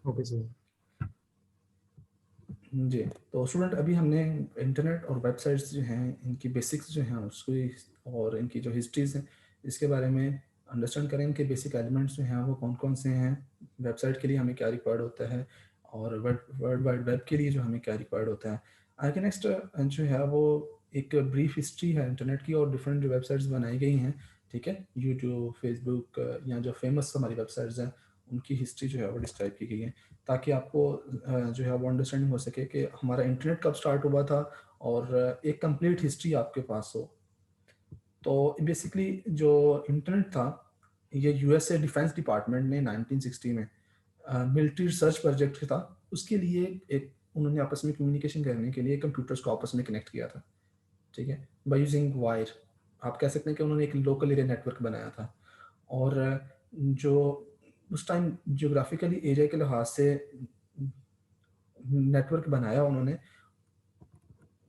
Okay sir. जी। तो student अभी हमने इंटरनेट और वेबसाइट्स जो हैं इनकी बेसिक्स जो हैं उसको और इनकी जो हिस्ट्रीज हैं इसके बारे में अंडरस्टैंड करें। इनके बेसिक एलिमेंट्स जो हैं वो कौन कौन से हैं, वेबसाइट के लिए हमें क्या रिक्वायर्ड होता है और वर्ल्ड वाइड वेब के लिए जो हमें क्या रिक्वायर्ड होता है। आगे नेक्स्ट जो है वो एक ब्रीफ हिस्ट्री है इंटरनेट की और डिफरेंट जो वेबसाइट्स बनाई गई हैं, ठीक है, यूट्यूब, फेसबुक या जो फेमस हमारी वेबसाइट्स हैं उनकी हिस्ट्री जो है वो डिस्क्राइब की गई है, ताकि आपको जो है वो अंडरस्टैंडिंग हो सके कि हमारा इंटरनेट कब स्टार्ट हुआ था और एक कंप्लीट हिस्ट्री आपके पास हो। तो बेसिकली जो इंटरनेट था ये यूएसए डिफेंस डिपार्टमेंट ने 1960 में मिलिट्री रिसर्च प्रोजेक्ट था, उसके लिए एक उन्होंने आपस में कम्युनिकेशन करने के लिए कंप्यूटर्स को आपस में कनेक्ट किया था, ठीक है, बाय यूजिंग वायर। आप कह सकते हैं कि उन्होंने एक लोकल एरिया नेटवर्क बनाया था। और जो उस टाइम जियोग्राफिकली एरिया के लिहाज से नेटवर्क बनाया उन्होंने,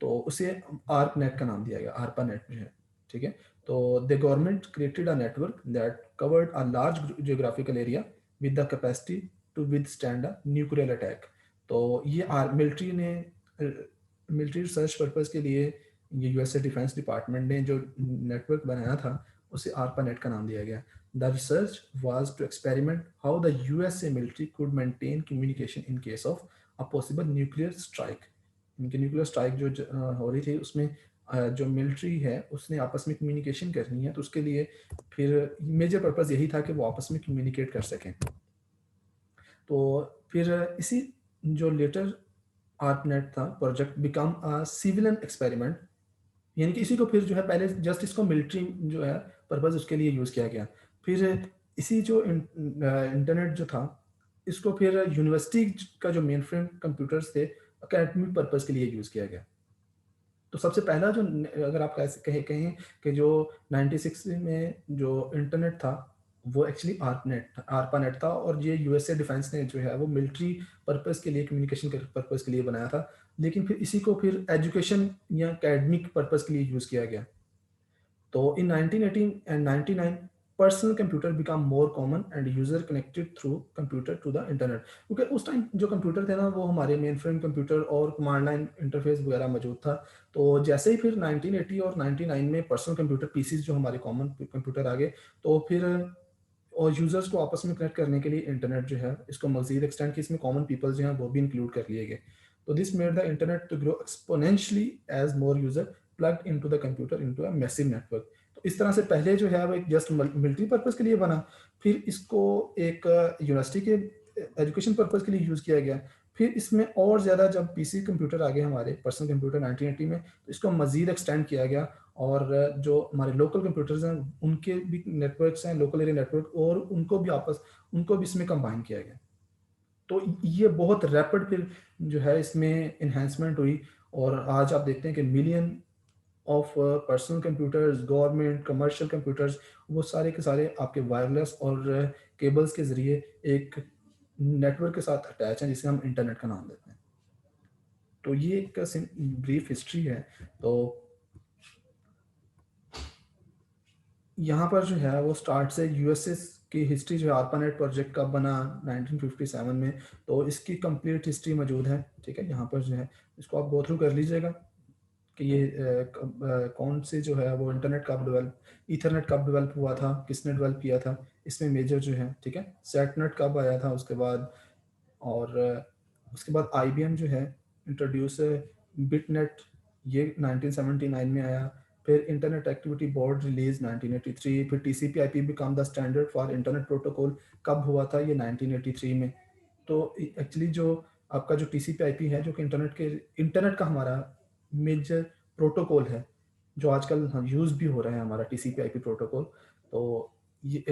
तो उसे आर्प नेट का नाम दिया गया, आर्पा नेट जो है, ठीक है। तो the government created a network that covered a large geographical area with the capacity to withstand a nuclear attack. तो ये मिलिट्री ने मिलिट्री रिसर्च पर्पज़ के लिए ये यूएसए डिफेंस डिपार्टमेंट ने जो नेटवर्क बनाया था उसे आर्पा नेट का नाम दिया गया। The research was to experiment how the USA military could maintain communication in case of a possible nuclear strike. इनकी न्यूक्लियर स्ट्राइक जो हो रही थी उसमें जो मिलिट्री है उसने आपस में कम्युनिकेशन करनी है, तो उसके लिए फिर मेजर पर्पज़ यही था कि वो आपस में कम्युनिकेट कर सकें। तो फिर इसी जो लेटर आर्पनेट था project become a civilian experiment, यानी कि इसी को फिर जो है पहले जस्ट इसको मिलिट्री जो है पर्पज़ उसके लिए यूज़ किया गया। फिर इसी जो इंटरनेट जो था इसको फिर यूनिवर्सिटी का जो मेन फ्रेम कंप्यूटर्स थे एकेडमिक पर्पज़ के लिए यूज़ किया गया। तो सबसे पहला जो अगर आप कैसे कहें कि जो 96 में जो इंटरनेट था वो एक्चुअली आर्पानेट था और ये यूएसए डिफेंस ने जो है वो मिलिट्री पर्पस के लिए कम्युनिकेशन पर्पस के लिए बनाया था, लेकिन फिर इसी को फिर एजुकेशन या एकेडमिक पर्पस के लिए यूज़ किया गया। तो in 1918 and 99 personal computer become more common and user connected through computer to the internet, क्योंकि उस टाइम जो कंप्यूटर थे ना वो हमारे मेन फ्रेम कंप्यूटर और कमांड लाइन इंटरफेस वगैरह मौजूद था। तो जैसे ही फिर 1980 और 99 में पर्सनल कंप्यूटर पीसीज जो हमारे कॉमन कंप्यूटर आ गए, तो फिर और यूजर्स को आपस में कनेक्ट करने के लिए इंटरनेट जो है इसको मजीद एक्सटेंड की, इसमें कॉमन पीपल जो हैं वो भी इंक्लूड कर लिए गए। तो this made the internet to grow exponentially as more user plugged into the computer into a massive network. तो इस तरह से पहले जो है वो एक जस्ट मिलिट्री पर्पस के लिए बना, फिर इसको एक यूनिवर्सिटी के एजुकेशन पर्पस के लिए यूज़ किया गया। फिर इसमें और ज़्यादा जब पीसी कंप्यूटर आ गए हमारे पर्सनल कंप्यूटर 1980 में, तो इसको मज़ीद एक्सटेंड किया गया और जो हमारे लोकल कंप्यूटर्स हैं उनके भी नेटवर्क्स हैं, लोकल एरिया नेटवर्क, और उनको भी इसमें कंबाइन किया गया। तो ये बहुत रैपिड फिर जो है इसमें एनहांसमेंट हुई और आज आप देखते हैं कि million of personal computers, government, commercial computers, वो सारे के सारे आपके वायरलेस और केबल्स के ज़रिए एक नेटवर्क के साथ अटैच हैं जिसे हम इंटरनेट का नाम देते हैं। तो ये एक ब्रीफ हिस्ट्री है। तो यहाँ पर जो है वो स्टार्ट से यूएसएस की हिस्ट्री जो है आर्पानेट प्रोजेक्ट कब बना 1957 में, तो इसकी कंप्लीट हिस्ट्री मौजूद है, ठीक है। यहाँ पर जो है इसको आप गो थ्रू कर लीजिएगा कि ये कौन से जो है वो इंटरनेट कब डेवलप, ईथरनेट कब डेवलप हुआ था, किसने डेवलप किया था, इसमें मेजर जो है, ठीक है, सेटनेट कब आया था उसके बाद, और उसके बाद आईबीएम जो है इंट्रोड्यूस बिटनेट, ये 1979 में आया। फिर इंटरनेट एक्टिविटी बोर्ड रिलीज 1983, फिर TCP IP become the standard for internet protocol कब हुआ था, ये 1983 में। तो एक्चुअली जो आपका जो टीसीपी आईपी है जो कि इंटरनेट का हमारा मेजर प्रोटोकॉल है जो आजकल यूज़ भी हो रहा है हमारा टीसीपी आईपी प्रोटोकॉल, तो ये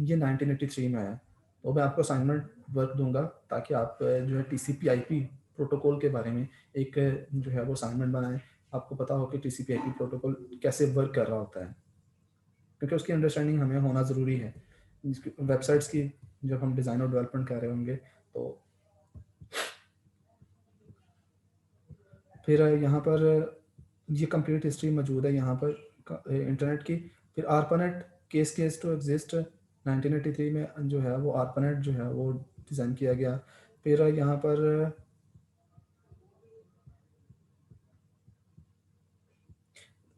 1983 में आया। तो मैं आपको असाइनमेंट वर्क दूंगा ताकि आप जो है टीसीपी आईपी प्रोटोकॉल के बारे में एक जो है वो असाइनमेंट बनाएं, आपको पता हो कि टीसीपी आईपी प्रोटोकॉल कैसे वर्क कर रहा होता है, क्योंकि उसकी अंडरस्टैंडिंग हमें होना ज़रूरी है वेबसाइट्स की जब हम डिज़ाइन और डेवलपमेंट कर रहे होंगे। तो फिर यहाँ पर ये कंप्लीट हिस्ट्री मौजूद है यहाँ पर इंटरनेट की। फिर आर्पानेट केस टू एग्जिस्ट 1983 में जो है वो आर्पानेट जो है वो डिज़ाइन किया गया। फिर यहाँ पर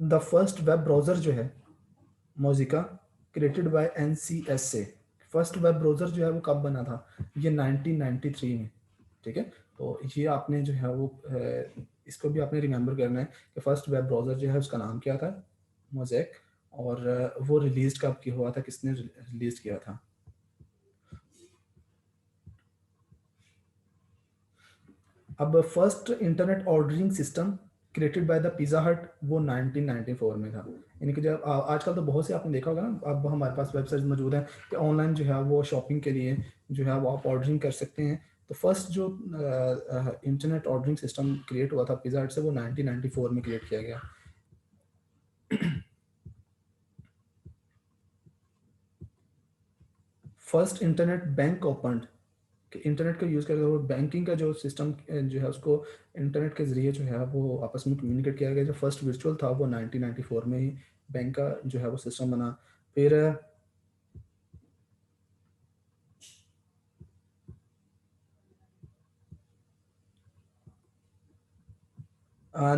द फर्स्ट वेब ब्राउज़र जो है मोजिका क्रिएटेड बाय NCS से, फर्स्ट वेब ब्राउज़र जो है वो कब बना था, ये 1993 में, ठीक है। तो ये आपने जो है वो इसको भी आपने रिमेंबर करना है कि फर्स्ट वेब ब्राउज़र जो है उसका नाम क्या था, मोज़ेक, और वो रिलीज कब किया हुआ था, किसने रिलीज किया था। अब first internet ordering system created by the pizza हट, वो 1994 में था। यानी कि जब आजकल तो बहुत से आपने देखा होगा ना, अब हमारे पास वेबसाइट मौजूद हैं कि ऑनलाइन जो है वो शॉपिंग के लिए जो है वो आप ऑर्डरिंग कर सकते हैं। तो फर्स्ट जो इंटरनेट ऑर्डरिंग सिस्टम क्रिएट हुआ था पिज़्ज़ा हट से, वो 1994 में क्रिएट किया गया। फर्स्ट इंटरनेट बैंक ओपन, कि इंटरनेट का यूज़ करके वो बैंकिंग का जो सिस्टम जो है उसको इंटरनेट के ज़रिए जो है वो आपस में कम्युनिकेट किया गया। जो फर्स्ट वर्चुअल था वो 1994 में ही बैंक का जो है वो सिस्टम बना। फिर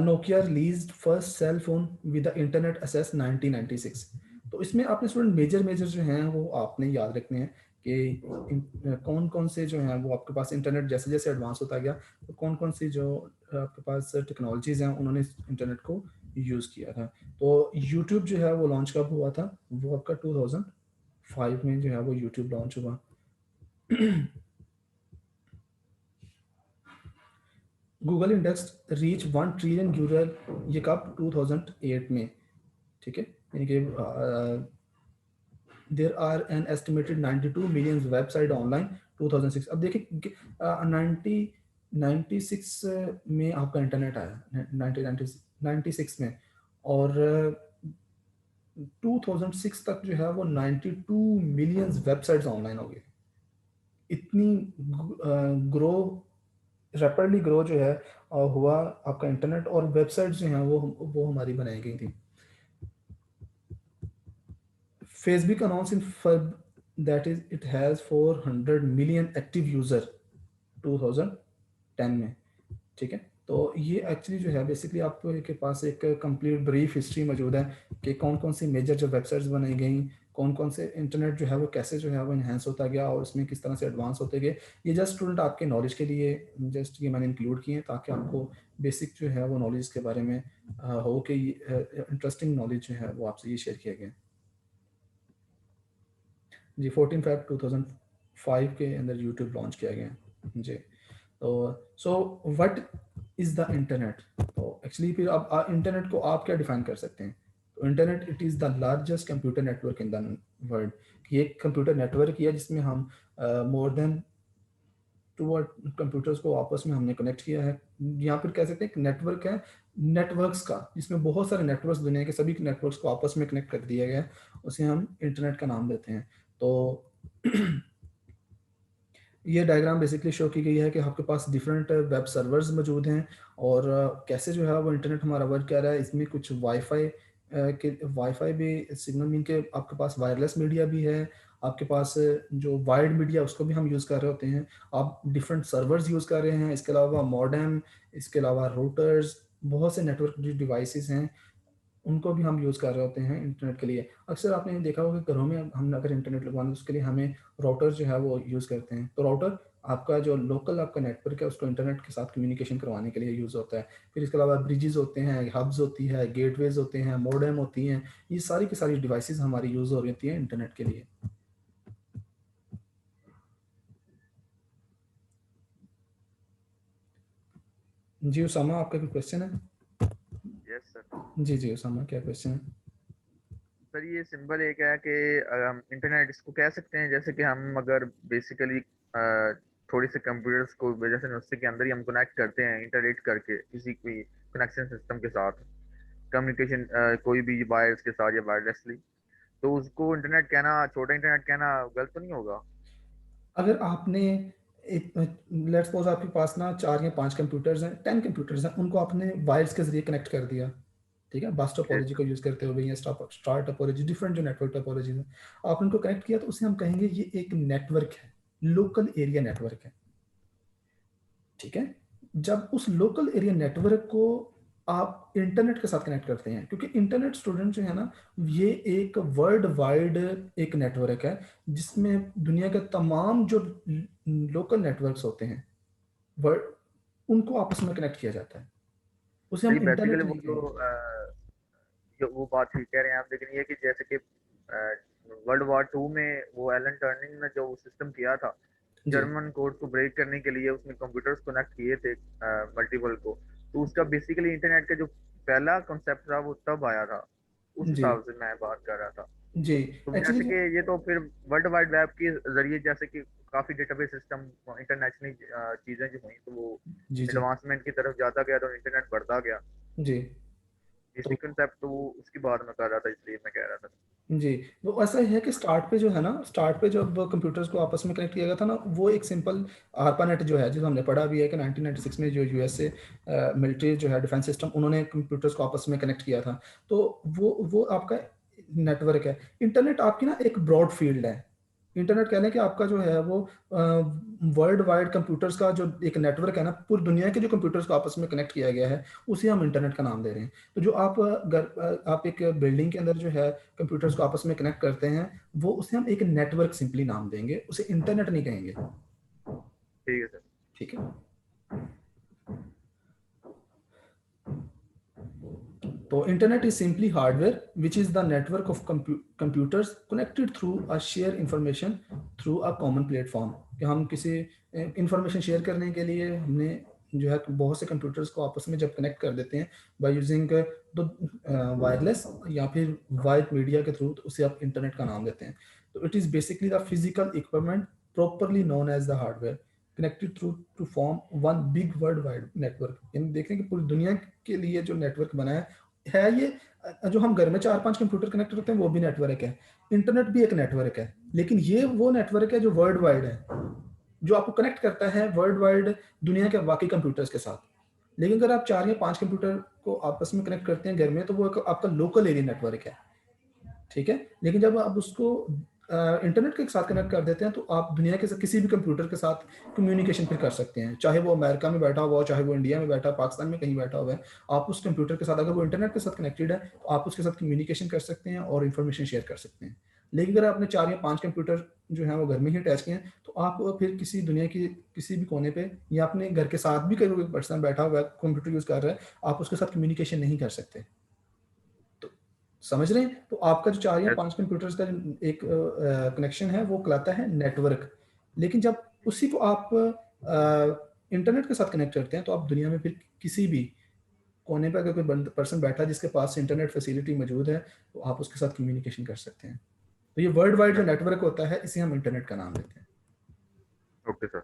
Nokia released first cell phone with the internet access 1996। तो इसमें आपने स्टूडेंट मेजर मेजर जो हैं वो आपने याद रखने हैं कि कौन कौन से जो हैं वो आपके पास इंटरनेट जैसे जैसे एडवांस होता गया, तो कौन कौन सी जो आपके पास टेक्नोलॉजीज़ हैं उन्होंने इंटरनेट को यूज़ किया था। तो यूट्यूब जो है वो लॉन्च कब हुआ था, वो आपका 2005 में जो है वो यूट्यूब लॉन्च हुआ। Google index reach 1 trillion user, ये कब, 2008 में, ठीक है। यानी कि there are an estimated 92 million website online 2006। अब देखिए 96 में आपका इंटरनेट आया, 1996 में, और 2006 तक जो है वो 92 मिलियन वेबसाइट्स ऑनलाइन हो गई। इतनी ग्रो रैपिडली ग्रो जो है हुआ आपका इंटरनेट, और वेबसाइट्स जो हैं वो हमारी बनाई गई थी। Facebook announced in Feb that is it has 400 million active user 2010 में, ठीक है। तो ये एक्चुअली जो है बेसिकली आपके पास एक कंप्लीट ब्रीफ हिस्ट्री मौजूद है कि कौन कौन सी मेजर जो वेबसाइट्स बनाई गई, कौन कौन से इंटरनेट जो है वो कैसे जो है वो इन्हेंस होता गया और उसमें किस तरह से एडवांस होते गए। ये जस्ट स्टूडेंट आपके नॉलेज के लिए जस्ट ये मैंने इंक्लूड किए हैं ताकि आपको बेसिक जो है वो नॉलेज के बारे में हो कि इंटरेस्टिंग नॉलेज जो है वो आपसे ये शेयर किया गया जी। 14 Feb 2005 के अंदर यूट्यूब लॉन्च किया गया जी। तो so what is the internet, तो एक्चुअली फिर अब इंटरनेट को आप क्या डिफाइन कर सकते हैं। तो internet it is the largest computer network in the world, कि एक कंप्यूटर नेटवर्क ही है जिसमें हम मोर देन 2 कंप्यूटर्स को आपस में हमने कनेक्ट किया है। या फिर कह सकते हैं कि नेटवर्क है नेटवर्क्स का, जिसमें बहुत सारे नेटवर्क्स, दुनिया के सभी नेटवर्क्स को आपस में कनेक्ट कर दिया गया है, उसे हम इंटरनेट का नाम देते हैं। तो ये डायग्राम बेसिकली शो की गई है कि आपके पास डिफरेंट वेब सर्वर्स मौजूद हैं, और कैसे जो है वो इंटरनेट हमारा वर्क कर रहा है। इसमें कुछ वाईफाई भी सिग्नल मीन के आपके पास वायरलेस मीडिया भी है, आपके पास जो वायर्ड मीडिया उसको भी हम यूज़ कर रहे होते हैं, आप डिफरेंट सर्वर्स यूज़ कर रहे हैं, इसके अलावा मॉडेम, इसके अलावा रूटर्स, बहुत से नेटवर्क जो डिवाइसेस हैं उनको भी हम यूज़ कर रहे होते हैं इंटरनेट के लिए। अक्सर आपने देखा होगा कि घरों में हम अगर इंटरनेट लगवाना है उसके लिए हमें राउटर जो है वो यूज़ करते हैं। तो राउटर आपका जो लोकल आपका नेटवर्क है उसको इंटरनेट के साथ कम्युनिकेशन करवाने के लिए यूज़ होता है। फिर इसके अलावा ब्रिजेज़ होते हैं, हब्स होती है, गेटवेज़ होते हैं, मॉडेम होती हैं। ये सारी की सारी डिवाइसेज़ हमारी यूज़ हो रही होती हैं इंटरनेट के लिए। जी उसामा, आपका कोई क्वेश्चन है? Yes sir. जी उसामा, क्या क्वेश्चन है? सर ये सिंबल एक है कि हम इंटरनेट इसको कह सकते हैं, जैसे कि हम अगर बेसिकली थोड़ी से कंप्यूटर्स को जैसे उससे के अंदर ही हम कनेक्ट करते हैं इंटरनेट करके किसी कोई कनेक्शन सिस्टम के साथ कम्युनिकेशन, कोई भी वायर्स के साथ या वायरलेसली, तो उसको इंटरनेट कहना, छोटा इंटरनेट कहना गलत तो नहीं होगा? अगर आपने लेट्स सपोज आपके पास ना 4 या 5 कंप्यूटर्स हैं, 10 कंप्यूटर्स हैं, उनको आपने वायर्स के जरिए कनेक्ट कर दिया, ठीक है, बस यस टोपोलॉजी को यूज़ करते हुए या स्टार टोपोलॉजी, डिफरेंट जो नेटवर्क टोपोलॉजी है, आपने उनको कनेक्ट किया, तो उसे हम कहेंगे ये एक नेटवर्क है, लोकल एरिया नेटवर्क है। ठीक है। जब उस लोकल एरिया नेटवर्क को आप इंटरनेट के साथ कनेक्ट करते हैं, क्योंकि इंटरनेट स्टूडेंट जो है ना, ये एक वर्ल्ड वाइड एक नेटवर्क है जिसमें दुनिया के तमाम जो लोकल नेटवर्क्स होते हैं वर्ल्ड, उनको आपस में कनेक्ट किया जाता है, उसे सही हम इंटरनेट बेसिकली वो नहीं जो कहेंगे। वो बात ठीक कह रहे हैं आप, लेकिन ये कि जैसे कि वर्ल्ड वॉर 2 में वो एलन टर्निंग ने जो सिस्टम किया था जी जर्मन कोड को ब्रेक करने के लिए, उसने कंप्यूटर्स कनेक्ट किए थे मल्टीपल को, तो उसका बेसिकली इंटरनेट का जो पहला कॉन्सेप्ट था वो तब आया था, उस जी हिसाब से मैं बात कर रहा था। जी तो जैसे एक्चुअली कि ये तो फिर वर्ल्ड वाइड वेब के जरिए जैसे कि काफी डेटाबेस सिस्टम इंटरनेशनल चीजें जो हुई, तो वो जी जी एडवांसमेंट की तरफ जाता गया, तो इंटरनेट बढ़ता गया। जी तो बेसिक कंसेप्ट तो वो उसकी बात में कर रहा था, इसलिए मैं कह रहा था। जी, वो ऐसा है कि स्टार्ट पे जो है ना, स्टार्ट पे जब कंप्यूटर्स को आपस में कनेक्ट किया गया था ना, वो एक सिंपल आरपानेट जो है, जो हमने पढ़ा भी है कि 1996 में जो यूएसए मिलिट्री जो है डिफेंस सिस्टम, उन्होंने कंप्यूटर्स को आपस में कनेक्ट किया था। तो वो आपका नेटवर्क है। इंटरनेट आपकी ना एक ब्रॉड फील्ड है। इंटरनेट कह लें कि आपका जो है वो वर्ल्ड वाइड कंप्यूटर्स का जो एक नेटवर्क है ना, पूरी दुनिया के जो कंप्यूटर्स को आपस में कनेक्ट किया गया है, उसे हम इंटरनेट का नाम दे रहे हैं। तो जो आप आप एक बिल्डिंग के अंदर जो है कंप्यूटर्स को आपस में कनेक्ट करते हैं, वो उसे हम एक नेटवर्क सिंपली नाम देंगे, उसे इंटरनेट नहीं कहेंगे। ठीक है सर। ठीक है। तो internet is simply hardware which is the network of computers connected through a share information through a common platform. कि हम किसी इंफॉर्मेशन शेयर करने के लिए हमने जो है बहुत से कंप्यूटर्स को आपस में जब कनेक्ट कर देते हैं बाय यूजिंग द वायरलेस या फिर वायर्ड मीडिया के थ्रू, तो उसे आप इंटरनेट का नाम देते हैं। तो it is basically the physical equipment properly known as the hardware connected through to form one big world wide network. यानी देखें कि पूरी दुनिया के लिए जो नेटवर्क बना है ये, जो हम घर में 4-5 कंप्यूटर कनेक्ट करते हैं वो भी नेटवर्क है। इंटरनेट भी एक नेटवर्क है, लेकिन ये वो नेटवर्क है जो वर्ल्ड वाइड है, जो आपको कनेक्ट करता है वर्ल्ड वाइड दुनिया के बाकी कंप्यूटर्स के साथ। लेकिन अगर आप 4 या 5 कंप्यूटर को आपस में कनेक्ट करते हैं घर में, तो वो आपका लोकल एरिया नेटवर्क है। ठीक है। लेकिन जब आप उसको इंटरनेट के साथ कनेक्ट कर देते हैं, तो आप दुनिया के किसी भी कंप्यूटर के साथ कम्युनिकेशन फिर कर सकते हैं, चाहे वो अमेरिका में बैठा हुआ हो, चाहे वो इंडिया में बैठा, पाकिस्तान में कहीं बैठा हुआ है। आप उस कंप्यूटर के साथ, अगर वो इंटरनेट के साथ कनेक्टेड है, तो आप उसके साथ कम्युनिकेशन कर सकते हैं और इन्फॉर्मेशन शेयर कर सकते हैं। लेकिन अगर आपने 4 या 5 कंप्यूटर जो है वो घर में ही अटैच किए हैं, तो आप फिर किसी दुनिया की किसी भी कोने पे या अपने घर के साथ भी कोई पर्सन बैठा हुआ है कंप्यूटर यूज कर रहा है, आप उसके साथ कम्युनिकेशन नहीं कर सकते। तो समझ रहे हैं? तो आपका जो 4 या 5 कंप्यूटर्स का एक कनेक्शन है वो कहलाता है नेटवर्क। लेकिन जब उसी को आप इंटरनेट के साथ कनेक्ट करते हैं, तो आप दुनिया में फिर किसी भी कोने पे अगर कोई पर्सन बैठा है जिसके पास इंटरनेट फैसिलिटी मौजूद है, तो आप उसके साथ कम्युनिकेशन कर सकते हैं। तो ये वर्ल्ड वाइड जो नेटवर्क होता है, इसे हम इंटरनेट का नाम देते हैं। Okay sir.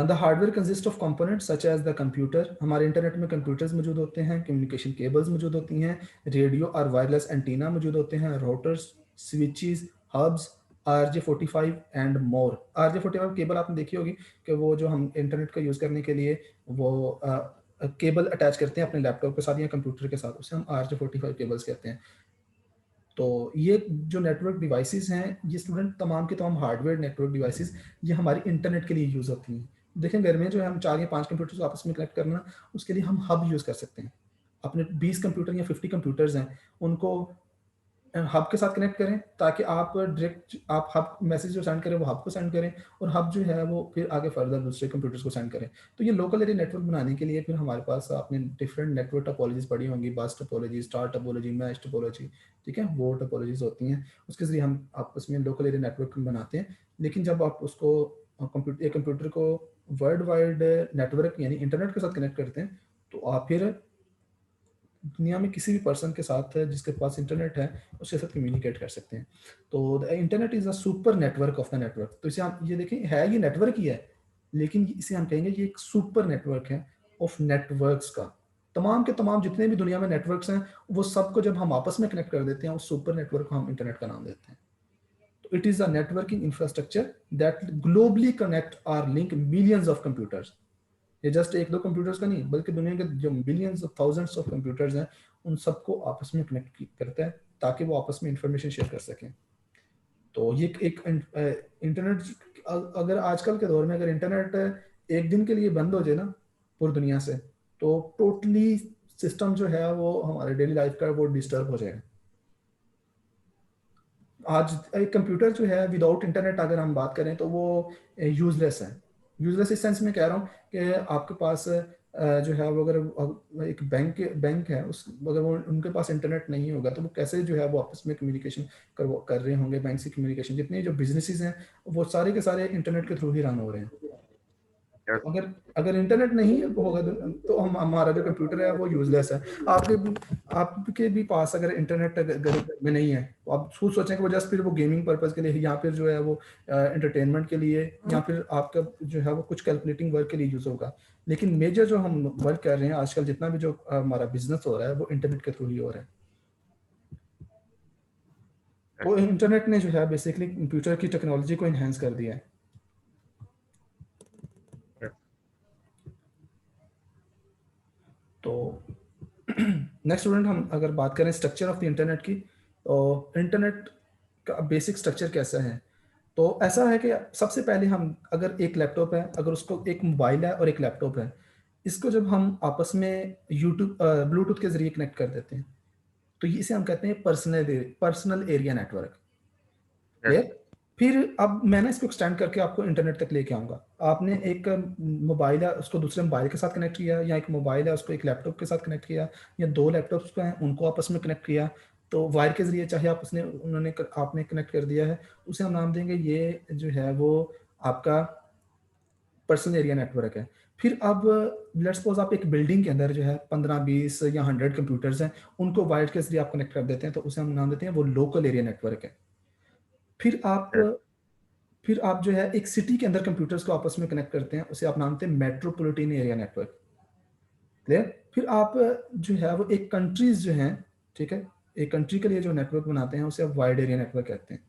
The hardware consist of component such as the computer. हमारे इंटरनेट में कंप्यूटर्स मौजूद होते हैं, कम्युनिकेशन केबल्स मौजूद होती हैं, रेडियो और वायरलेस एंटीना मौजूद होते हैं, routers, switches, hubs, RJ45 and more. RJ45 cable आपने देखी होगी कि वो जो हम इंटरनेट का यूज़ करने के लिए वो केबल अटैच करते हैं अपने लैपटॉप के साथ या कंप्यूटर के साथ, उसे हम RJ45 केबल्स कहते हैं। तो ये जो नेटवर्क डिवाइसेस हैं, ये स्टूडेंट तमाम के तमाम हार्डवेयर नेटवर्क डिवाइसेस, ये हमारी इंटरनेट के लिए यूज़ होती हैं। देखें घर में जो है हम 4 या 5 कंप्यूटर्स को आपस में कनेक्ट करना, उसके लिए हम हब यूज़ कर सकते हैं। अपने 20 कंप्यूटर या 50 कंप्यूटर्स हैं, उनको हब के साथ कनेक्ट करें, ताकि आप डायरेक्ट आप हब मैसेज जो सेंड करें वो हब को सेंड करें, और हब जो है वो फिर आगे फर्दर दूसरे कंप्यूटर्स को सेंड करें। तो ये लोकल एरिया नेटवर्क बनाने के लिए फिर हमारे पास आपने डिफरेंट नेटवर्क टोपोलॉजीज पढ़ी होंगी, बस topology, star topology, mesh topology. ठीक है, वो टोपोलॉजीज होती हैं, उसके जरिए हम आपस में लोकल एरिया नेटवर्क बनाते हैं। लेकिन जब आप उसको एक कंप्यूटर को वर्ल्ड वाइड नेटवर्क यानी इंटरनेट के साथ कनेक्ट करते हैं, तो आप फिर दुनिया में किसी भी पर्सन के साथ जिसके पास इंटरनेट है उसके साथ कम्युनिकेट कर सकते हैं। तो the internet is a super network of the network. तो इसे हम ये देखें, है ये नेटवर्क ही है, लेकिन इसे हम कहेंगे ये एक सुपर नेटवर्क है ऑफ नेटवर्क्स का। तमाम के तमाम जितने भी दुनिया में नेटवर्क्स हैं, वो सबको जब हम आपस में कनेक्ट कर देते हैं, उस सुपर नेटवर्क को हम इंटरनेट का नाम देते हैं। तो it is a networking infrastructure that globally connect or link millions of computers. ये जस्ट एक दो कंप्यूटर्स का नहीं, बल्कि दुनिया के जो millions of thousands of computers हैं, उन सबको आपस में कनेक्ट करता है, ताकि वो आपस में इंफॉर्मेशन शेयर कर सकें। तो ये एक इंटरनेट, अगर आजकल के दौर में अगर इंटरनेट एक दिन के लिए बंद हो जाए ना पूरी दुनिया से, तो टोटली सिस्टम जो है वो हमारे डेली लाइफ का वो डिस्टर्ब हो जाएगा। आज एक कंप्यूटर जो है विदाउट इंटरनेट अगर हम बात करें तो वो यूजलेस है। यूजलेस इस सेंस में कह रहा हूँ कि आपके पास जो है वो अगर एक बैंक है उस अगर वो उनके पास इंटरनेट नहीं होगा तो वो कैसे जो है वो आपस में कम्युनिकेशन कर रहे होंगे। बैंक से कम्युनिकेशन जितने जो बिजनेसेस हैं वो सारे के सारे इंटरनेट के थ्रू ही रन हो रहे हैं। तो अगर अगर इंटरनेट नहीं होगा तो हम हमारा जो कंप्यूटर है वो यूजलेस है। आपके भी पास अगर इंटरनेट घर में नहीं है तो आप खुद सोचें कि वो जस्ट फिर वो गेमिंग पर्पज के लिए या फिर जो है वो एंटरटेनमेंट के लिए या फिर आपका जो है वो कुछ कैलकुलेटिंग वर्क के लिए यूज होगा। लेकिन मेजर जो हम वर्क कर रहे हैं आजकल, जितना भी जो हमारा बिजनेस हो रहा है वो इंटरनेट के थ्रू ही हो रहा है। तो इंटरनेट ने जो है बेसिकली कंप्यूटर की टेक्नोलॉजी को इन्हेंस कर दिया है। तो नेक्स्ट स्टूडेंट, हम अगर बात करें स्ट्रक्चर ऑफ द इंटरनेट की, तो इंटरनेट का बेसिक स्ट्रक्चर कैसा है। तो ऐसा है कि सबसे पहले हम अगर एक लैपटॉप है, अगर उसको एक मोबाइल है और एक लैपटॉप है, इसको जब हम आपस में यूट्यूब ब्लूटूथ के जरिए कनेक्ट कर देते हैं तो इसे हम कहते हैं पर्सनल एरिया नेटवर्क। क्लियर। फिर अब मैं ना इसको एक्सटेंड करके आपको इंटरनेट तक लेके आऊंगा। आपने एक मोबाइल है उसको दूसरे मोबाइल के साथ कनेक्ट किया, या एक मोबाइल है उसको एक लैपटॉप के साथ कनेक्ट किया, या दो लैपटॉप्स को हैं उनको आपस में कनेक्ट किया, तो वायर के जरिए चाहे आप उसने उन्होंने आपने कनेक्ट कर दिया है, उसे हम नाम देंगे ये जो है वो आपका पर्सनल एरिया नेटवर्क है। फिर अब लेट्स सपोज आप एक बिल्डिंग के अंदर जो है 15 20 या 100 कंप्यूटर्स हैं, उनको वायर के जरिए आप कनेक्ट कर देते हैं, तो उसे हम नाम देते हैं वो लोकल एरिया नेटवर्क है। फिर आप फिर आप जो है एक सिटी के अंदर कंप्यूटर्स को आपस में कनेक्ट करते हैं, उसे आप नाम देते हैं मेट्रोपॉलिटन एरिया नेटवर्क। क्लियर। फिर आप जो है वो एक कंट्रीज जो हैं, ठीक है, एक कंट्री के लिए जो नेटवर्क बनाते हैं उसे आप वाइड एरिया नेटवर्क कहते हैं।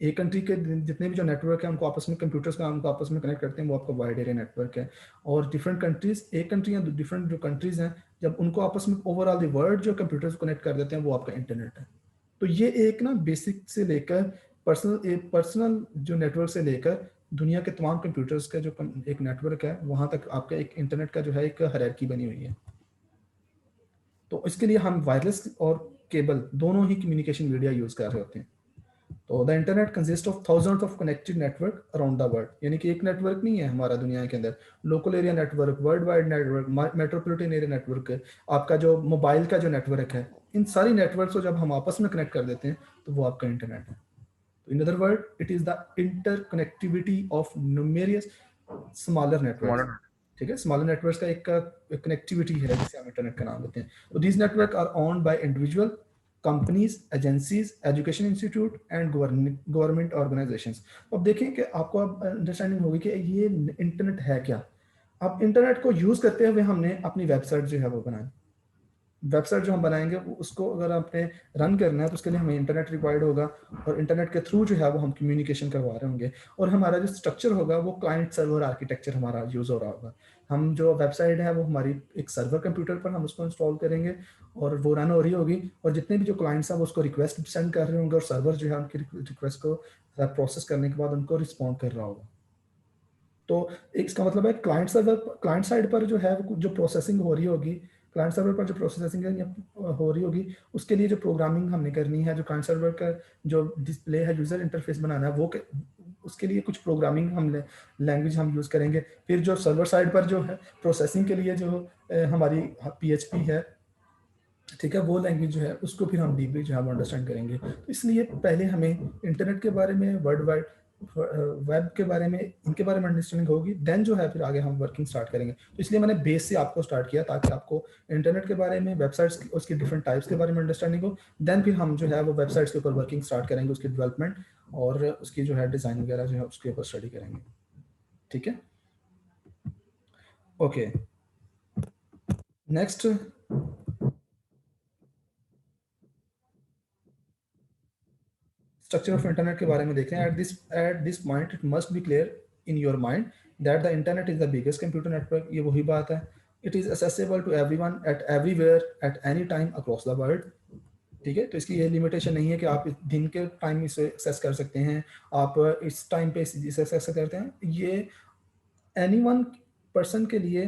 एक कंट्री के जितने भी जो नेटवर्क है उनको आपस में कंप्यूटर्स का उनको आपस में कनेक्ट करते हैं, वो आपका वाइड एरिया नेटवर्क है। और डिफरेंट कंट्रीज, एक कंट्री या डिफरेंट जो कंट्रीज हैं, जब उनको आपस में ओवरऑल द वर्ल्ड जो कंप्यूटर्स कनेक्ट कर देते हैं वो आपका इंटरनेट है। तो ये एक ना बेसिक से लेकर पर्सनल जो नेटवर्क से लेकर दुनिया के तमाम कंप्यूटर्स का जो एक नेटवर्क है वहां तक आपका एक इंटरनेट का जो है एक हायरार्की बनी हुई है। तो इसके लिए हम वायरलेस और केबल दोनों ही कम्युनिकेशन मीडिया यूज कर रहे होते हैं। तो the internet consist of thousands of connected network around the world, यानी कि एक नेटवर्क नहीं है हमारा दुनिया के अंदर, local area network, world wide network, metropolitan area network, आपका जो मोबाइल का जो नेटवर्क है, इन सारी नेटवर्क को जब हम आपस में कनेक्ट कर देते हैं तो वो आपका इंटरनेट है। तो in other word it is the interconnectivity of numerous smaller networks. ठीक है, स्मॉलर नेटवर्क्स का एक कनेक्टिविटी है जिसे हम इंटरनेट का नाम देते हैं। तो these network are owned by individual, companies, agencies, education institute and government organisations. अब देखें कि आपको अब अंडरस्टैंडिंग होगी कि ये इंटरनेट है क्या। अब इंटरनेट को यूज करते हुए हमने अपनी वेबसाइट जो है वो बनाई। वेबसाइट जो हम बनाएंगे उसको अगर आपने रन करना है तो उसके लिए हमें इंटरनेट रिक्वायर्ड होगा, और इंटरनेट के थ्रू जो है वो हम कम्युनिकेशन करवा रहे होंगे। और हमारा जो स्ट्रक्चर होगा वो क्लाइंट सर्वर आर्किटेक्चर हमारा यूज हो रहा होगा। हम जो वेबसाइट है वो हमारी एक सर्वर कंप्यूटर पर हम उसको इंस्टॉल करेंगे और वो रन हो रही होगी, और जितने भी जो क्लाइंट्स हैं वो उसको रिक्वेस्ट सेंड कर रहे होंगे, और सर्वर जो है उनकी रिक्वेस्ट को प्रोसेस करने के बाद उनको रिस्पॉन्ड कर रहा होगा। तो इसका मतलब है क्लाइंट सर्वर, क्लाइंट साइड पर जो है जो प्रोसेसिंग हो रही होगी, क्लाइंट सर्वर पर जो प्रोसेसिंग हो रही होगी उसके लिए जो प्रोग्रामिंग हमने करनी है, जो क्लाइंट सर्वर का जो डिस्प्ले है, यूजर इंटरफेस बनाना है, वो उसके लिए कुछ प्रोग्रामिंग हम लैंग्वेज हम यूज करेंगे। फिर जो सर्वर साइड पर जो है प्रोसेसिंग के लिए जो हमारी PHP है, ठीक है, वो लैंग्वेज जो है उसको फिर हम डीपली जो है अंडरस्टैंड करेंगे। तो इसलिए पहले हमें इंटरनेट के बारे में, वर्ल्ड वाइड वेब के बारे में, इनके बारे में अंडरस्टैंडिंग होगी, देन जो है फिर आगे हम वर्किंग स्टार्ट करेंगे। तो इसलिए मैंने बेस से आपको स्टार्ट किया ताकि आपको इंटरनेट के बारे में, वेबसाइट्स उसकी डिफरेंट टाइप्स के बारे में अंडरस्टैंडिंग हो। देन फिर हम जो है वो वेबसाइट्स के ऊपर वर्किंग स्टार्ट करेंगे, उसकी डेवलपमेंट और उसकी जो है डिज़ाइन वगैरह जो है उसके ऊपर स्टडी करेंगे। ठीक है, okay. Next structure of internet के बारे में देखते हैं। At this point it must be clear in your mind that the internet is the biggest computer network. ये वही बात है। It is accessible to everyone at everywhere at any time across the world. ठीक है, तो इसकी ये limitation नहीं है कि आप दिन के टाइम इसे एक्सेस कर सकते हैं, आप इस टाइम पे इसे एक्सेस करते हैं। ये एनी वन पर्सन के लिए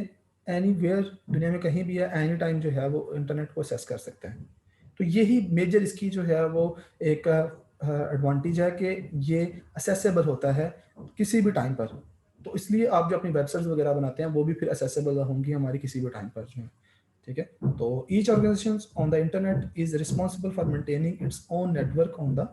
एनीवेयर दुनिया में कहीं भी है, एनी टाइम जो है वो इंटरनेट को एक्सेस कर सकते हैं। तो यही मेजर इसकी जो है वो एक एडवांटेज है कि ये असेसेबल होता है किसी भी टाइम पर। तो इसलिए आप जो अपनी वेबसाइट्स वगैरह बनाते हैं वो भी फिर असेसेबल होंगी हमारी किसी भी टाइम पर जो है। ठीक है, तो each organisation on the internet is responsible for maintaining its own network on the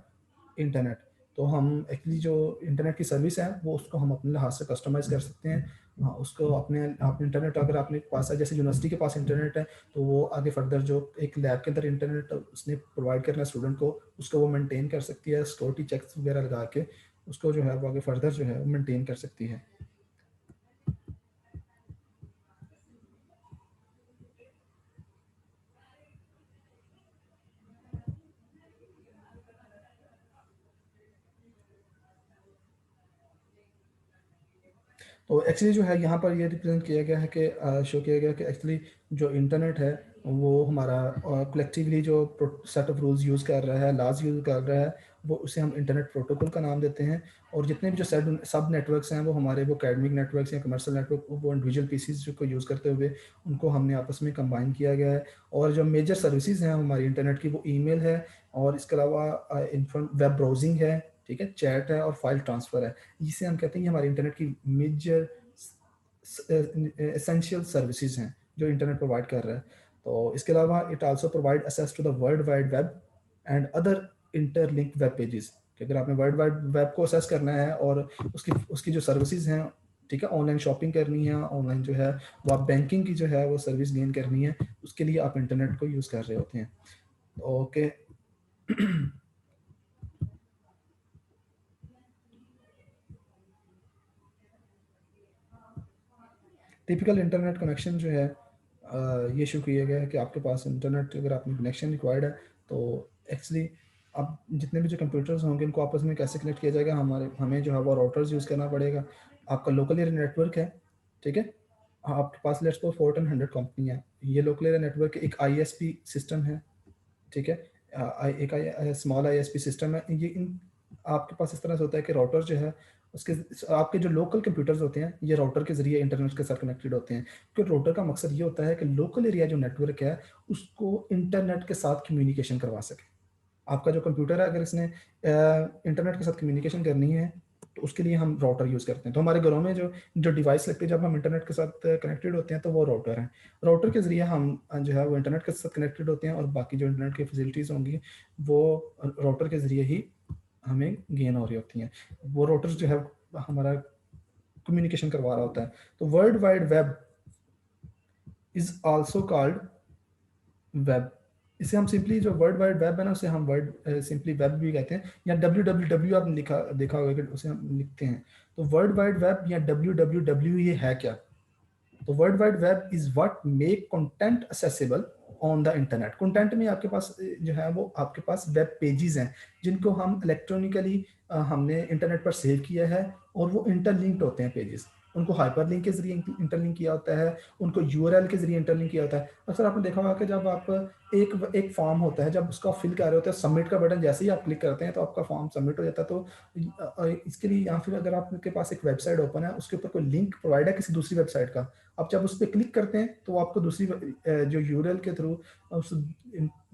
internet. तो हम एक्चुअली जो इंटरनेट की सर्विस है वो उसको हम अपने लिहाज से कस्टमाइज़ कर सकते हैं। हाँ, उसको अपने आप इंटरनेट अगर आपने पास है, जैसे यूनिवर्सिटी के पास इंटरनेट है, तो वो आगे फर्दर जो एक लैब के अंदर इंटरनेट उसने प्रोवाइड करना है स्टूडेंट को, उसको वो मेंटेन कर सकती है सिक्योरिटी चेक्स वगैरह लगा के, उसको जो है वो आगे फर्दर जो है वो मेंटेन कर सकती है। तो एक्चुअली जो है यहाँ पर ये रिप्रेजेंट किया गया है कि शो किया गया है कि एक्चुअली जो इंटरनेट है वो हमारा कलेक्टिवली जो सेट ऑफ रूल्स यूज़ कर रहा है, लॉज यूज़ कर रहा है, वो उसे हम इंटरनेट प्रोटोकॉल का नाम देते हैं। और जितने भी जो सब नेटवर्क्स हैं वो हमारे वो अकेडमिक नेटवर्क्स या कमर्शियल नेटवर्क, वो इंडिविजुअल पीसीज को यूज़ करते हुए उनको हमने आपस में कंबाइन किया गया है। और जो मेजर सर्विसेज हैं हमारी इंटरनेट की, वो ईमेल है, और इसके अलावा वेब ब्राउजिंग है, ठीक है, चैट है, और फाइल ट्रांसफ़र है। इसे हम कहते हैं ये हमारी इंटरनेट की मेजर एसेंशियल सर्विसेज हैं जो इंटरनेट प्रोवाइड कर रहा है। तो इसके अलावा it also provide access to the world wide web and other interlink web pages. कि अगर आपने वर्ल्ड वाइड वेब को एक्सेस करना है और उसकी उसकी जो सर्विसेज हैं, ठीक है, ऑनलाइन शॉपिंग करनी है, ऑनलाइन जो है वो आप बैंकिंग की जो है वो सर्विस गेन करनी है, उसके लिए आप इंटरनेट को यूज़ कर रहे होते हैं। ओके टिपिकल इंटरनेट कनेक्शन जो है ये शुरू किया गया है कि आपके पास इंटरनेट अगर आपने कनेक्शन रिक्वायर्ड है, तो एक्चुअली अब जितने भी जो कंप्यूटर्स होंगे उनको आपस में कैसे कनेक्ट किया जाएगा, हमें जो है वो राउटर्स यूज़ करना पड़ेगा। आपका लोकल एरिया नेटवर्क है, ठीक है, आपके पास लेट्स सपोज फोर्टन 100 कंपनी है, ये लोकल एरिया नेटवर्क एक आईएसपी सिस्टम है, ठीक है, एक स्मॉल आईएसपी सिस्टम है। ये इन आपके पास इस तरह से होता है कि राउटर जो है उसके आपके जो लोकल कंप्यूटर्स होते हैं ये राउटर के जरिए इंटरनेट के साथ कनेक्टेड होते हैं, क्योंकि राउटर का मकसद ये होता है कि लोकल एरिया जो नेटवर्क है उसको इंटरनेट के साथ कम्युनिकेशन करवा सके। आपका जो कंप्यूटर है अगर इसने इंटरनेट के साथ कम्युनिकेशन करनी है तो उसके लिए हम राउटर यूज़ करते हैं। तो हमारे घरों में जो जो डिवाइस लगती है जब हम इंटरनेट के साथ कनेक्टेड होते हैं तो वो राउटर हैं। राउटर के ज़रिए हम जो है वो इंटरनेट के साथ कनेक्टेड होते हैं, और बाकी जो इंटरनेट की फैसिलिटीज़ होंगी वो राउटर के ज़रिए ही हमें गेन हो रही होती हैं। वो राउटर जो है हमारा कम्युनिकेशन करवा रहा होता है। तो world wide web is also called web. इसे हम सिंपली जो वर्ल्ड वाइड वेब है ना उसे हम वर्ड सिंपली वेब भी कहते हैं, या www आपने लिखा देखा होगा कि उसे हम लिखते हैं। तो वर्ल्ड वाइड वेब या www ये है क्या? तो world wide web is what make content accessible on the internet. Content में आपके पास जो है वो आपके पास वेब पेजेस हैं जिनको हम इलेक्ट्रॉनिकली हमने इंटरनेट पर सेव किया है, और वो इंटरलिंक्ड होते हैं पेजेस। उनको हाइपर लिंक के जरिए इंटरलिंक किया होता है, उनको यूआरएल के जरिए इंटरलिंक किया होता है। अक्सर आपने देखा होगा कि जब आप एक फॉर्म होता है, जब उसका फिल कर रहे होते हैं, सबमिट का बटन जैसे ही आप क्लिक करते हैं तो आपका फॉर्म सबमिट हो जाता है। तो इसके लिए, या फिर अगर आपके पास एक वेबसाइट ओपन है उसके ऊपर कोई लिंक प्रोवाइड है किसी दूसरी वेबसाइट का, आप जब उस पर क्लिक करते हैं तो आपको दूसरी जो यूआरएल के थ्रू उस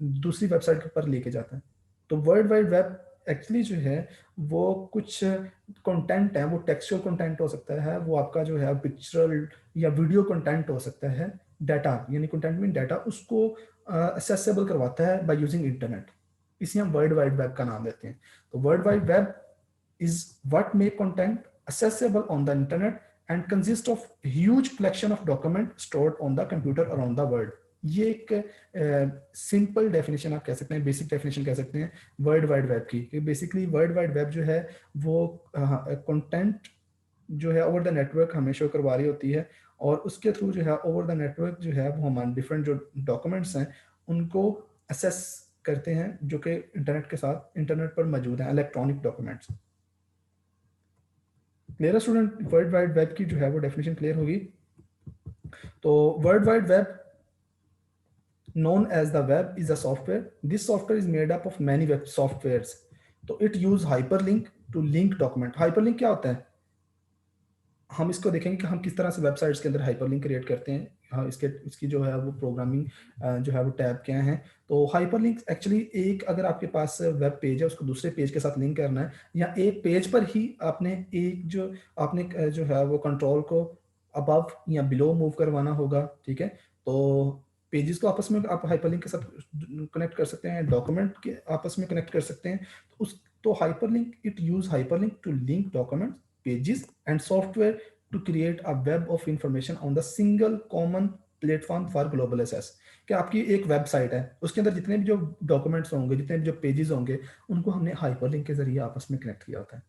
दूसरी वेबसाइट पर लेके जाता है। तो वर्ल्ड वाइड वेब एक्चुअली जो है वो कुछ कंटेंट है, वो टेक्सचुअल कंटेंट हो सकता है, वो आपका जो है पिक्चरल या वीडियो कंटेंट हो सकता है, डाटा यानी कंटेंट में डाटा उसको एक्सेसिबल करवाता है बाय यूजिंग इंटरनेट। इसे हम वर्ल्ड वाइड वेब का नाम देते हैं। तो world wide web is what make content accessible on the internet and consist of huge collection of document stored on the computer around the world। ये एक simple definition आप कह सकते हैं, बेसिक डेफिनेशन कह सकते हैं वर्ल्ड वाइड वेब की। बेसिकली वर्ल्ड वाइड वेब जो है वो कंटेंट जो है ओवर द नेटवर्क हमें शो करवा रही होती है, और उसके थ्रू जो है ओवर द नेटवर्क जो है वो हमारे डिफरेंट जो डॉक्यूमेंट्स हैं उनको असेस करते हैं जो कि इंटरनेट के साथ इंटरनेट पर मौजूद हैं, इलेक्ट्रॉनिक डॉक्यूमेंट्स। क्लियर है स्टूडेंट? वर्ल्ड वाइड वेब की जो है वो डेफिनेशन क्लियर होगी। तो world wide web known as the web is a software. This software is made up of many web softwares. तो it use hyperlink to link document। hyperlink क्या होता है? हम इसको देखेंगे कि हम किस तरह से वेबसाइट्स के अंदर हाइपरलिंक क्रिएट करते हैं। हाँ, इसकी जो है वो प्रोग्रामिंग जो है वो टैब क्या है। तो हाइपरलिंक एक्चुअली एक, अगर आपके पास वेब पेज है उसको दूसरे पेज के साथ लिंक करना है, या एक पेज पर ही आपने जो है वो कंट्रोल को अबव या बिलो मूव करवाना होगा, ठीक है। तो पेजेस को आपस में आप हाइपरलिंक के साथ कनेक्ट कर सकते हैं, डॉक्यूमेंट के आपस में कनेक्ट कर सकते हैं। तो hyperlink, it use hyperlink to link documents, pages and software to create a web of information on the single common platform for global access. कि आपकी एक वेबसाइट है, उसके अंदर जितने भी जो डॉक्यूमेंट्स होंगे, जितने भी जो पेजेस होंगे, उनको हमने हाइपरलिंक के जरिए आपस में कनेक्ट किया होता है।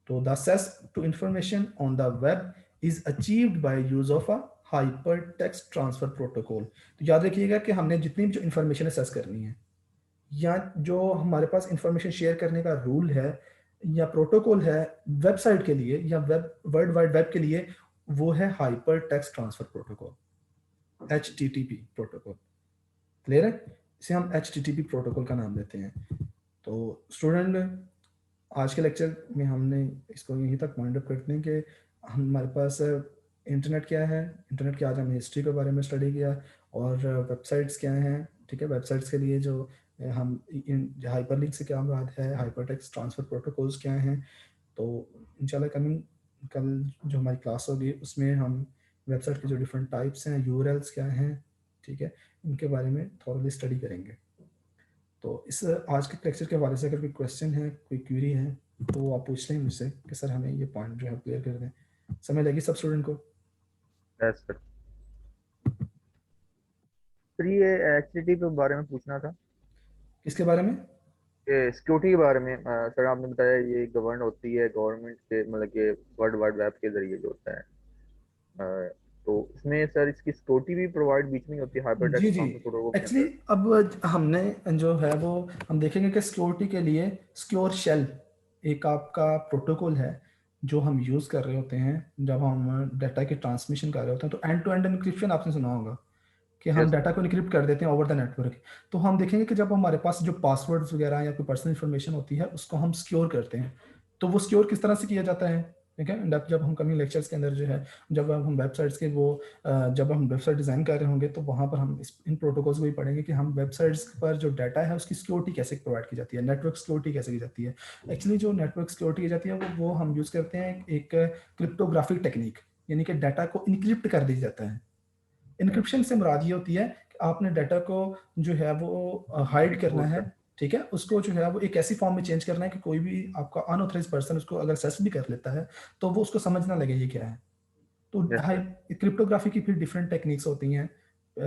तो the access to information on the web is achieved by use of a hyper text transfer protocol. तो याद रखिएगा कि हमने जितनी भी जो इंफॉर्मेशन एक्सेस करनी है, या जो हमारे पास इंफॉर्मेशन शेयर करने का रूल है या प्रोटोकॉल है वेबसाइट के लिए या वेब वर्ल्ड वाइड वेब के लिए, वो है hyper text transfer protocol, HTTP protocol. Clear है? इसे हम HTTP प्रोटोकॉल का नाम देते हैं। तो स्टूडेंट, आज के लेक्चर में हमने इसको यहीं तक वाइंड अप करते हैं कि हमारे पास इंटरनेट क्या है, इंटरनेट की आज हमने हिस्ट्री के बारे में स्टडी किया, और वेबसाइट्स क्या हैं, ठीक है। वेबसाइट्स के लिए जो हम हाइपरलिंक से क्या बात है, हाइपरटेक्स्ट ट्रांसफर प्रोटोकॉल्स क्या हैं। तो इंशाल्लाह कल जो हमारी क्लास होगी उसमें हम वेबसाइट के जो डिफरेंट टाइप्स हैं, यूआरएल्स क्या हैं, ठीक है, इनके बारे में थोड़ा स्टडी करेंगे। तो इस आज के लेक्चर के हवाले से अगर कोई क्वेश्चन है, कोई क्वेरी है, तो आप पूछ लें मुझसे कि सर हमें ये पॉइंट जो है क्लियर कर दें। समय लगी सब स्टूडेंट को? Yes sir. सर ये एचटीटीपी के बारे में पूछना था, किसके बारे में? ये सिक्योरिटी के बारे में। सर आपने बताया ये गवर्न होती है गवर्नमेंट के, मतलब कि वर्ल्ड वाइड वेब के जरिए जो होता है। तो इसमें सर इसकी सिक्योरिटी भी प्रोवाइड बीच में ही होती है हाइपर जी टेक्स्ट जी। ट्रांसफर प्रोटोकॉल के एक्चुअली अंदर। अब हमने जो है वो हम देखेंगे कि सिक्योरिटी के लिए सिक्योर शेल एक आपका प्रोटोकॉल है जो हम यूज़ कर रहे होते हैं जब हम डाटा के ट्रांसमिशन कर रहे होते हैं। तो एंड टू एंड एन्क्रिप्शन आपने सुना होगा कि हम यस डाटा को इनक्रिप्ट कर देते हैं ओवर द नेटवर्क। तो हम देखेंगे कि जब हमारे पास जो पासवर्ड्स वगैरह या कोई पर्सनल इंफॉर्मेशन होती है उसको हम सिक्योर करते हैं। तो वो सिक्योर किस तरह से किया जाता है, ठीक है। एंड जब हम कमिंग लेक्चर्स के अंदर जो है, जब हम वेबसाइट्स के वो जब हम वेबसाइट डिज़ाइन कर रहे होंगे तो वहाँ पर हम इन प्रोटोकॉल्स को भी पढ़ेंगे कि हम वेबसाइट्स पर जो डाटा है उसकी सिक्योरिटी कैसे प्रोवाइड की जाती है, नेटवर्क सिक्योरिटी कैसे की जाती है। एक्चुअली जो नेटवर्क सिक्योरिटी की जाती है वो हम यूज़ करते हैं एक क्रिप्टोग्राफिक टेक्निक, यानी कि डाटा को इनक्रिप्ट कर दिया जाता है। इनक्रिप्शन से मुराद ये होती है कि आपने डाटा को जो है वो हाइड करना एक्सपोर्ट है, कर। ठीक है। उसको जो है वो एक ऐसी फॉर्म में चेंज करना है कि कोई भी आपका अनऑथराइज पर्सन उसको अगर सर्च भी कर लेता है तो वो उसको समझ ना लगे ये क्या है। तो यस हाई सर। क्रिप्टोग्राफी की फिर डिफरेंट टेक्निक्स होती हैं,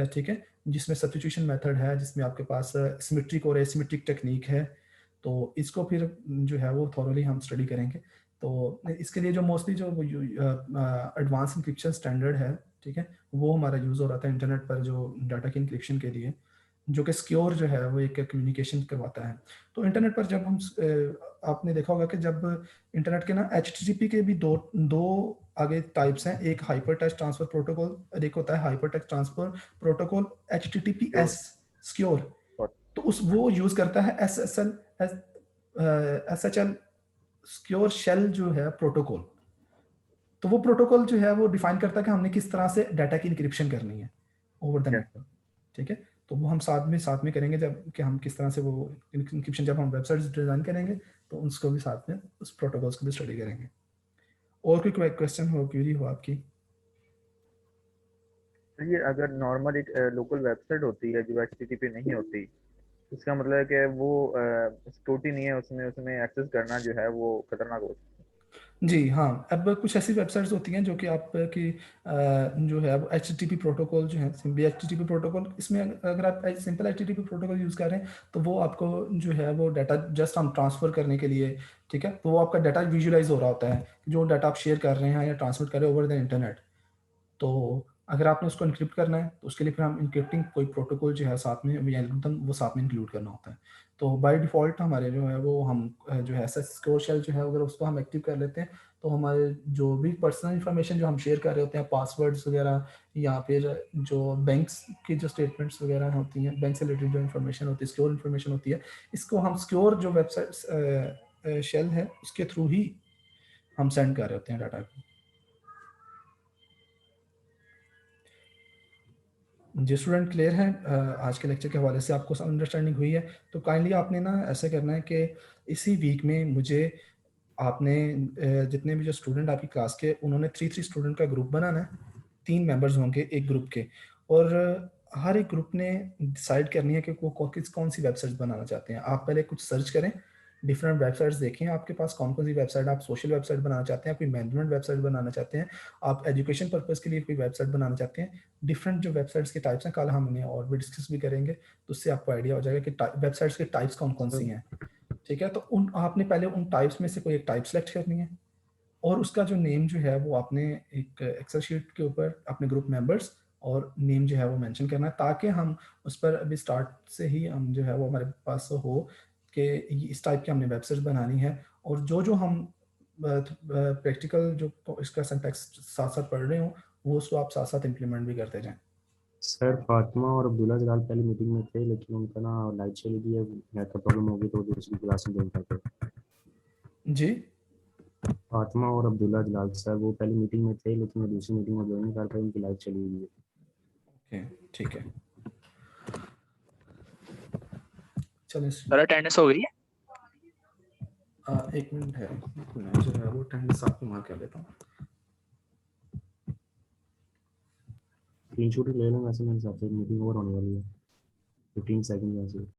ठीक है, जिसमें सब्स्टिट्यूशन मेथड है, जिसमें आपके पास सिमेट्रिक और एसिमेट्रिक टेक्निक है। तो इसको फिर जो है वो थॉरली हम स्टडी करेंगे। तो इसके लिए जो मोस्टली जो एडवांस इंक्रिप्शन स्टैंडर्ड है, ठीक है, वो हमारा यूज़ हो रहा था इंटरनेट पर जो डाटा की इंक्रिप्शन के लिए, जो कि सिक्योर जो है वो एक कम्युनिकेशन करवाता है। तो इंटरनेट पर जब हम आपने देखा होगा कि जब इंटरनेट के ना HTTP के भी दो दो आगे टाइप्स हैं, एक हाइपर टेक्स्ट ट्रांसफर प्रोटोकॉल और एक होता है hyper text transfer protocol HTTPS secure. तो उस वो यूज करता है SSL सिक्योर शेल जो है प्रोटोकॉल। तो वो प्रोटोकॉल जो है वो डिफाइन करता है कि हमने किस तरह से डाटा की इंक्रिप्शन करनी है ओवर द यस। नेटवर्क, ठीक है। तो वो हम साथ में करेंगे जब कि हम किस तरह से वो इंक्रिप्शन, जब हम वेबसाइट्स डिजाइन करेंगे तो उसको भी साथ में उस प्रोटोकॉल्स को भी स्टडी करेंगे। और कोई क्वेश्चन हो, क्वेरी हो आपकी? तो ये अगर नॉर्मल एक लोकल वेबसाइट होती है जो एचटीटीपी नहीं होती, इसका मतलब है कि वो सिक्योरिटी नहीं है उसमें, उसमें एक्सेस करना जो है वो खतरनाक हो सकता जी हाँ, अब कुछ ऐसी वेबसाइट्स होती हैं जो कि आपकी जो है अब HTTP प्रोटोकॉल जो है, सिंपली HTTP प्रोटोकॉल, इसमें अगर आप सिंपल HTTP प्रोटोकॉल यूज़ कर रहे हैं तो वो आपको जो है वो डाटा जस्ट हम ट्रांसफ़र करने के लिए, ठीक है, तो वो आपका डाटा विजुअलाइज हो रहा होता है, जो डाटा आप शेयर कर रहे हैं या ट्रांसमिट कर रहे हैं ओवर द इंटरनेट। तो अगर आपने उसको इनक्रिप्ट करना है तो उसके लिए फिर हम इनक्रिप्टिंग कोई प्रोटोकॉल जो है साथ में या एल्गोरिथम वो साथ में इंक्लूड करना होता है। तो बाय डिफ़ॉल्ट हमारे जो है वो हम जो है एसएस सिक्योर शेल जो है अगर उसको हम एक्टिव कर लेते हैं तो हमारे जो भी पर्सनल इन्फॉर्मेशन जो हम शेयर कर रहे होते हैं, पासवर्ड्स वगैरह या फिर जो बैंक्स की जो स्टेटमेंट्स वगैरह होती हैं, बैंक से रिलेटेड जो इन्फॉर्मेशन होती है, सिक्योर इन्फॉर्मेशन होती है, इसको हम सिक्योर जो वेबसाइट शेल है उसके थ्रू ही हम सेंड कर रहे होते हैं डाटा को। जी स्टूडेंट क्लियर है, आज के लेक्चर के हवाले से आपको अंडरस्टैंडिंग हुई है? तो काइंडली आपने ना ऐसा करना है कि इसी वीक में मुझे आपने जितने भी जो स्टूडेंट आपकी क्लास के, उन्होंने 3 स्टूडेंट का ग्रुप बनाना है, 3 मेंबर्स होंगे एक ग्रुप के, और हर एक ग्रुप ने डिसाइड करनी है कि वो कौन सी वेबसाइट बनाना चाहते हैं। आप पहले कुछ सर्च करें, डिफरेंट वेबसाइट्स देखें आपके पास कौन कौन सी वेबसाइट, आप सोशल वेबसाइट बनाना चाहते हैं, कोई मैनेजमेंट वेबसाइट बनाना चाहते हैं, आप एजुकेशन पर्पज़ के लिए कोई वेबसाइट बनाना चाहते हैं। डिफरेंट जो वेबसाइट्स के टाइप्स हैं, कल हम उन्हें और भी डिस्कस भी करेंगे, तो उससे आपको आइडिया हो जाएगा कि वेबसाइट्स के टाइप्स कौन कौन सी सर हैं। ठीक है, तो उन आपने पहले उन टाइप्स में से कोई एक टाइप सेलेक्ट करनी है, और उसका जो नेम जो है वो आपने एक एक्सेल शीट के ऊपर अपने ग्रुप मेंबर्स और नेम जो है वो मेंशन करना है, ताकि हम उस पर अभी स्टार्ट से ही हम जो है वो हमारे पास हो कि इस टाइप की हमने वेबसाइट बनानी है, और जो जो हम प्रैक्टिकल जो इसका सिंटैक्स साथ साथ पढ़ रहे हो, वो उसको आप साथ साथ इम्प्लीमेंट भी करते जाएं। सर फातिमा और अब्दुल्ला जलाल पहले मीटिंग में थे, लेकिन उनका ना लाइट चली गई है, नेट का प्रॉब्लम हो गई तो वो दूसरी क्लास में ज्वाइन करते। जी फातिमा और अब्दुल्ला जलाल सर वो पहले मीटिंग में थे, लेकिन वो दूसरी मीटिंग में ज्वाइन नहीं कर पाए, उनकी लाइट चली गई है। ओके, ठीक है, चलिए सर अटेंडेंस हो गई है। एक मिनट है, मैं जो है वो अटेंडेंस आपको मार्क कर देता हूँ। स्क्रीन शॉट ले लें, वैसे मेरे हिसाब से मीटिंग ओवर होने वाली है 15 सेकंड वैसे।